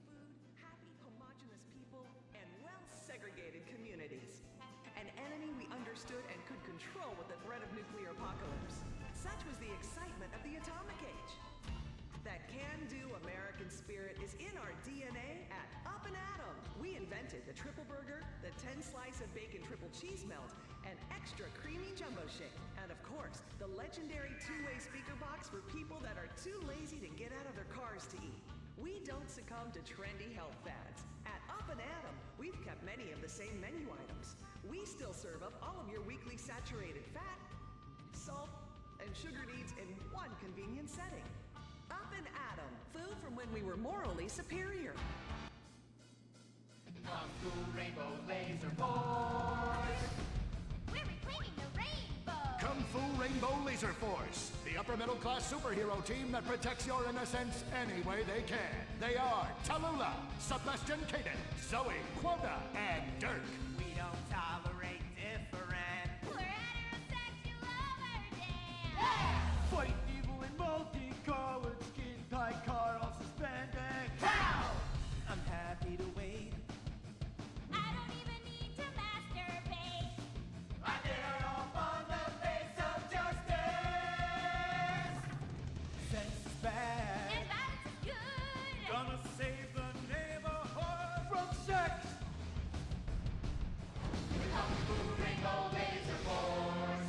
food, happy, homogenous people, and well-segregated communities. An enemy we understood and could control with the threat of nuclear apocalypse. Such was the excitement of the atomic age. That can-do American spirit is in our DNA at Up and Atom. We invented the triple burger, the 10-slice of bacon triple cheese melt, and extra creamy jumbo shake. And of course, the legendary two-way speaker box for people that are too lazy to get out of their cars to eat. We don't succumb to trendy health fads. At Up and Atom, we've kept many of the same menu items. We still serve up all of your weekly saturated fat, salt, and sugar needs in one convenient setting. Up and Atom, food from when we were morally superior. Kung Fu Rainbow Laser Force! We're reclaiming the rainbow! Kung Fu Rainbow Laser Force, the upper middle class superhero team that protects your innocence any way they can. They are Tallulah, Sebastian Caden, Zoe, Quota, and Dirk. We don't tolerate different. We're heterosexual overdance! Fight evil in multicolored skin, tight car all suspended. Pow! I'm happy to wait. I don't even need to masturbate! I did it all on the face of justice. Sense is bad. And violence is good! Gonna save the neighborhood from sex. Kung Fu Rainbow Laser Force.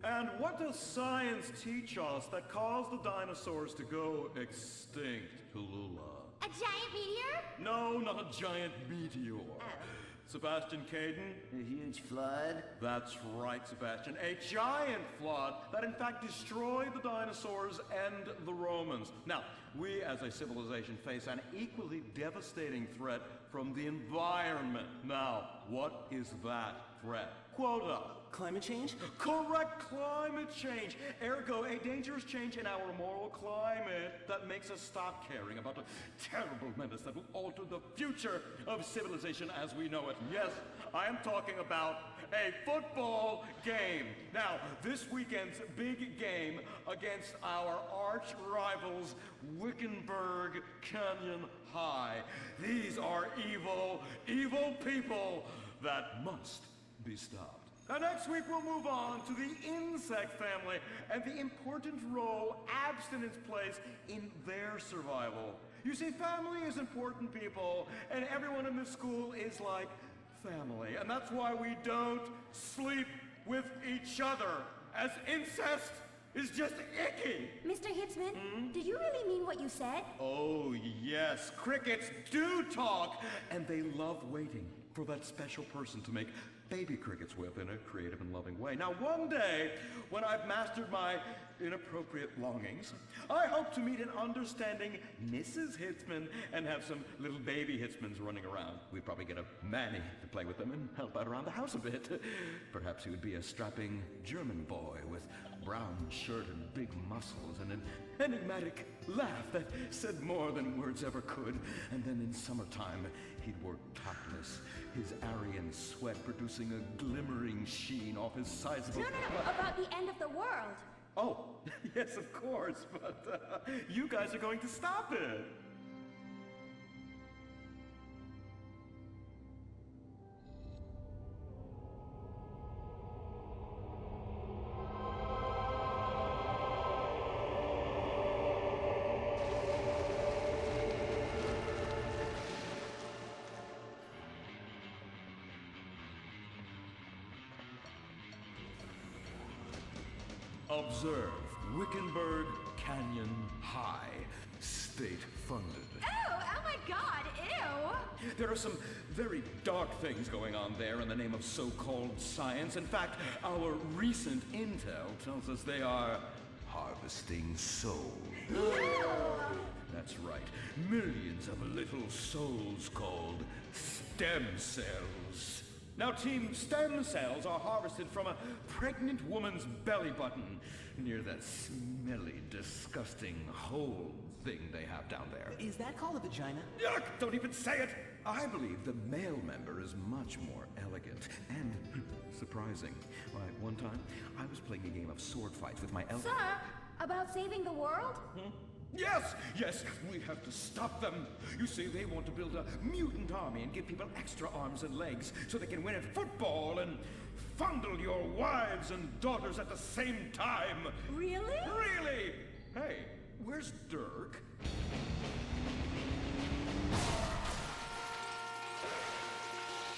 And what does science teach us that caused the dinosaurs to go extinct, Tallulah? A giant meteor? No, not a giant meteor. Sebastian Caden? A huge flood? That's right, Sebastian. A giant flood that in fact destroyed the dinosaurs and the Romans. Now, we as a civilization face an equally devastating threat from the environment. Now, what is that threat? Quota. Climate change? Correct, climate change. Ergo, a dangerous change in our moral climate that makes us stop caring about a terrible menace that will alter the future of civilization as we know it. Yes, I am talking about a football game. Now, this weekend's big game against our arch rivals, Wickenburg Canyon High. These are evil, evil people that must be stopped. Now, next week we'll move on to the insect family and the important role abstinence plays in their survival. You see, family is important, people, and everyone in this school is like family. And that's why we don't sleep with each other, as incest is just icky. Mr. Hitzman, did you really mean what you said? Oh, yes. Crickets do talk, and they love waiting for that special person to make baby crickets with in a creative and loving way. Now, one day, when I've mastered my inappropriate longings, I hope to meet an understanding Mrs. Hitzman and have some little baby Hitzmans running around. We'd probably get a Manny to play with them and help out around the house a bit. Perhaps he would be a strapping German boy with brown shirt and big muscles and an enigmatic laugh that said more than words ever could. And then in summertime, he'd work topless, his Aryan sweat producing a glimmering sheen off his sizable... No, about the end of the world. Oh, yes, of course, but you guys are going to stop it. Observe Wickenburg Canyon High, state-funded. Oh my god, ew! There are some very dark things going on there in the name of so-called science. In fact, our recent intel tells us they are harvesting souls. That's right, millions of little souls called stem cells. Now, Team Stem Cells are harvested from a pregnant woman's belly button near that smelly, disgusting hole thing they have down there. Is that called a vagina? Yuck! Don't even say it! I believe the male member is much more elegant and surprising. Why, one time, I was playing a game of sword fights with my elder. Sir, about saving the world? Yes, yes, we have to stop them. You see, they want to build a mutant army and give people extra arms and legs so they can win at football and fondle your wives and daughters at the same time. Really? Really? Hey, where's Dirk?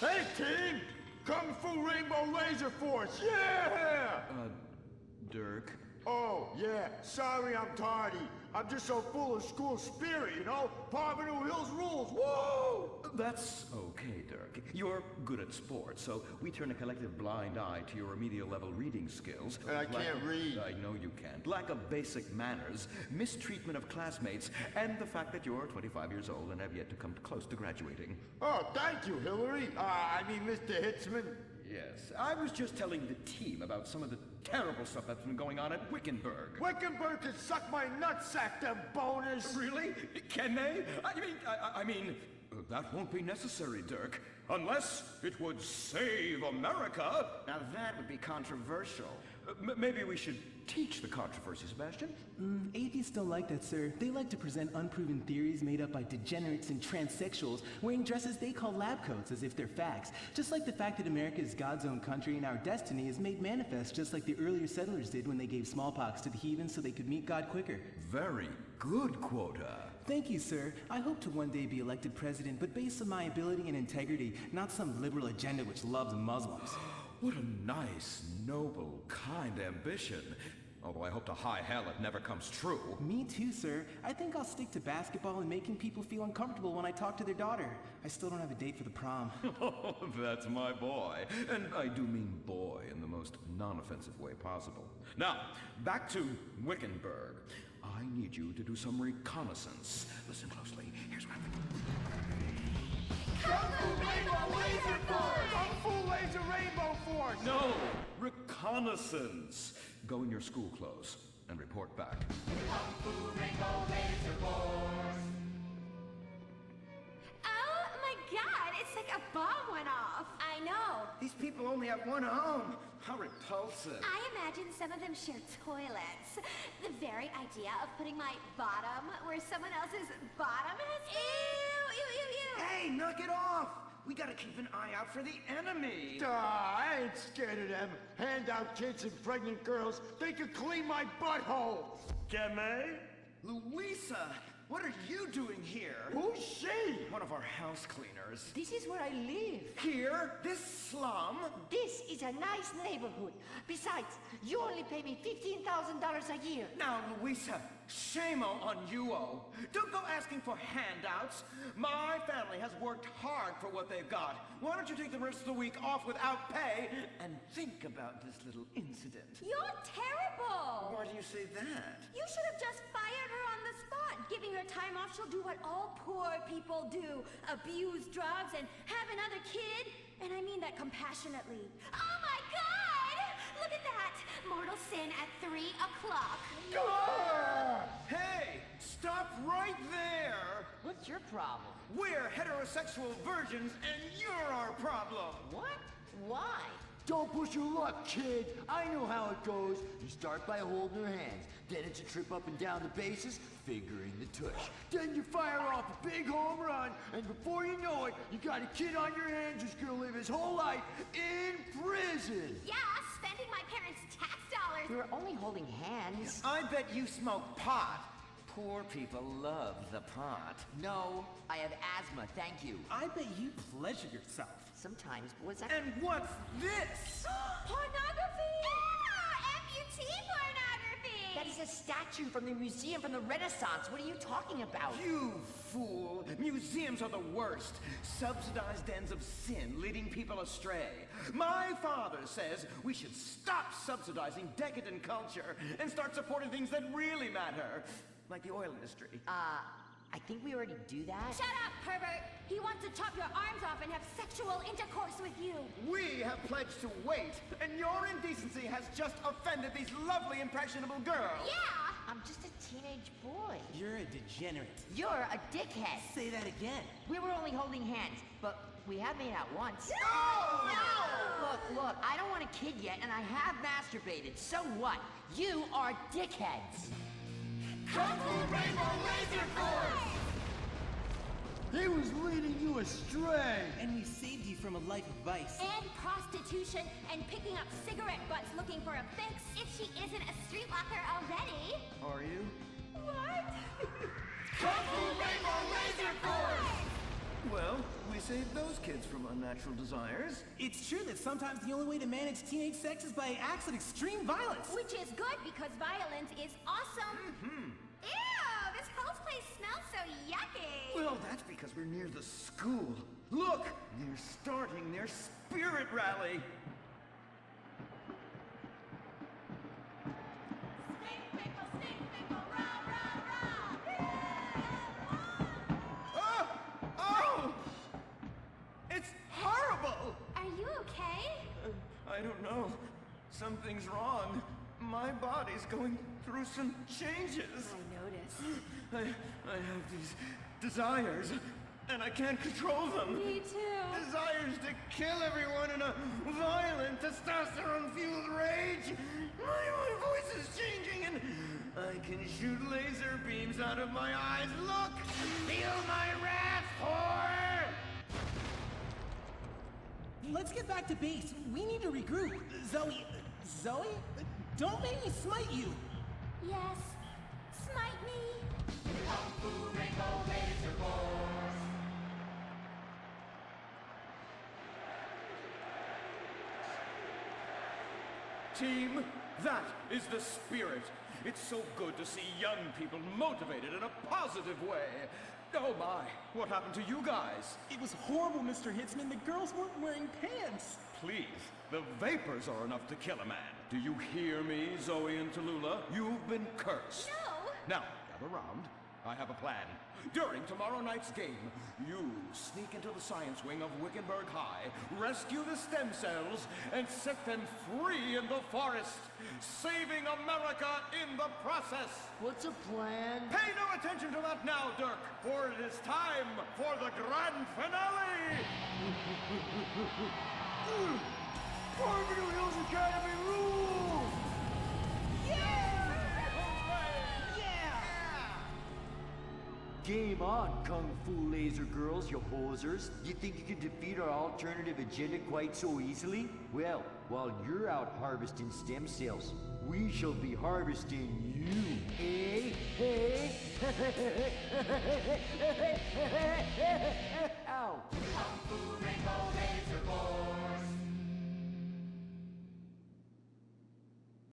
Hey, team! Kung Fu Rainbow Laser Force, yeah! Dirk? Oh, yeah, sorry I'm tardy. I'm just so full of school spirit, you know? Parvenu Hills rules, woo! That's okay, Dirk. You're good at sports, so we turn a collective blind eye to your remedial level reading skills. I can't read. I know you can't. Lack of basic manners, mistreatment of classmates, and the fact that you're 25 years old and have yet to come close to graduating. Oh, thank you, Hillary. Mr. Hitzman. Yes, I was just telling the team about some of the terrible stuff that's been going on at Wickenburg. Wickenburg can suck my nutsack, them boners! Really? Can they? I mean, that won't be necessary, Dirk. Unless it would save America. Now that would be controversial. Maybe we should teach the controversy, Sebastian. Atheists don't like that, sir. They like to present unproven theories made up by degenerates and transsexuals wearing dresses they call lab coats as if they're facts. Just like the fact that America is God's own country and our destiny is made manifest just like the earlier settlers did when they gave smallpox to the heathens so they could meet God quicker. Very good, Quota. Thank you, sir. I hope to one day be elected president, but based on my ability and integrity, not some liberal agenda which loves Muslims. What a nice, noble, kind ambition. Although I hope to high hell it never comes true. Me too, sir. I think I'll stick to basketball and making people feel uncomfortable when I talk to their daughter. I still don't have a date for the prom. Oh, that's my boy. And I do mean boy in the most non-offensive way possible. Now, back to Wickenburg. I need you to do some reconnaissance. Listen closely. Here's what I'm thinking. Kung Fu Rainbow Laser Force! Kung Fu Laser Rainbow Force! No! Reconnaissance! Go in your school clothes and report back. Oh my god, it's like a bomb went off. I know. These people only have one home. How repulsive. I imagine some of them share toilets. The very idea of putting my bottom where someone else's bottom has been. Ew, ew, ew, ew. Hey, knock it off! We gotta keep an eye out for the enemy. I ain't scared of them. Handout kids and pregnant girls, they can clean my butthole. Can they? Louisa, what are you doing here? Who's she? One of our house cleaners. This is where I live. Here? This slum? This is a nice neighborhood. Besides, you only pay me $15,000 a year. Now, Louisa, shame on you-o. Don't go asking for handouts. My family has worked hard for what they've got. Why don't you take the rest of the week off without pay and think about this little incident? You're terrible. Why do you say that? You should have just fired her on the spot. Giving her time off, she'll do what all poor people do. Abuse drugs and have another kid. And I mean that compassionately. Oh my god! Look at that! Mortal sin at 3 o'clock. Hey, stop right there! What's your problem? We're heterosexual virgins and you're our problem. What? Why? Don't push your luck, kid. I know how it goes. You start by holding her hands. Then it's a trip up and down the bases, fingering the tush. Then you fire off a big home run, and before you know it, you got a kid on your hands who's gonna live his whole life in prison. Yeah, spending my parents' tax dollars. We were only holding hands. I bet you smoke pot. Poor people love the pot. No, I have asthma, thank you. I bet you pleasure yourself. Sometimes, what's that? And what's this? Pornography! Yeah! Amputee pornography! That is a statue from the museum from the Renaissance. What are you talking about? You fool! Museums are the worst. Subsidized dens of sin, leading people astray. My father says we should stop subsidizing decadent culture and start supporting things that really matter. Like the oil industry. I think we already do that. Shut up, pervert! He wants to chop your arms off and have sexual intercourse with you. We have pledged to wait, and your indecency has just offended these lovely, impressionable girls. Yeah! I'm just a teenage boy. You're a degenerate. You're a dickhead. Say that again. We were only holding hands, but we have made out once. No! Look, I don't want a kid yet, and I have masturbated. So what? You are dickheads. Kung Fu Rainbow Laser Force! He was leading you astray. And we saved you from a life of vice. And prostitution and picking up cigarette butts looking for a fix if she isn't a streetwalker already. Are you? What? Kung Fu Rainbow Laser Force! Well, we saved those kids from unnatural desires. It's true that sometimes the only way to manage teenage sex is by acts of extreme violence. Which is good because violence is awesome. Ew, this whole place smells so yucky. Well, that's because we're near the school. Look, they're starting their spirit rally. Stink pickle, rah, rah, rah. Oh! It's horrible! Are you okay? I don't know. Something's wrong. My body's going through some changes. I noticed. I have these desires, and I can't control them. Me too. Desires to kill everyone in a violent, testosterone-fueled rage. My voice is changing, and I can shoot laser beams out of my eyes. Look! Feel my wrath, whore! Let's get back to base. We need to regroup. Zoe? Don't make me smite you. Yes. Smite me. Kung Fu Rainbow Laser Force! Team, that is the spirit. It's so good to see young people motivated in a positive way. Oh my, what happened to you guys? It was horrible, Mr. Hitzman. The girls weren't wearing pants. Please, the vapors are enough to kill a man. Do you hear me, Zoe and Tallulah? You've been cursed. No. Now, gather round. I have a plan. During tomorrow night's game, you sneak into the science wing of Wickenburg High, rescue the stem cells, and set them free in the forest, saving America in the process. What's a plan? Pay no attention to that now, Dirk, for it is time for the grand finale! Farmington Hills Academy rules! Game on, Kung Fu Laser Girls, you hosers. You think you can defeat our alternative agenda quite so easily? Well, while you're out harvesting stem cells, we shall be harvesting you. Eh? Hey?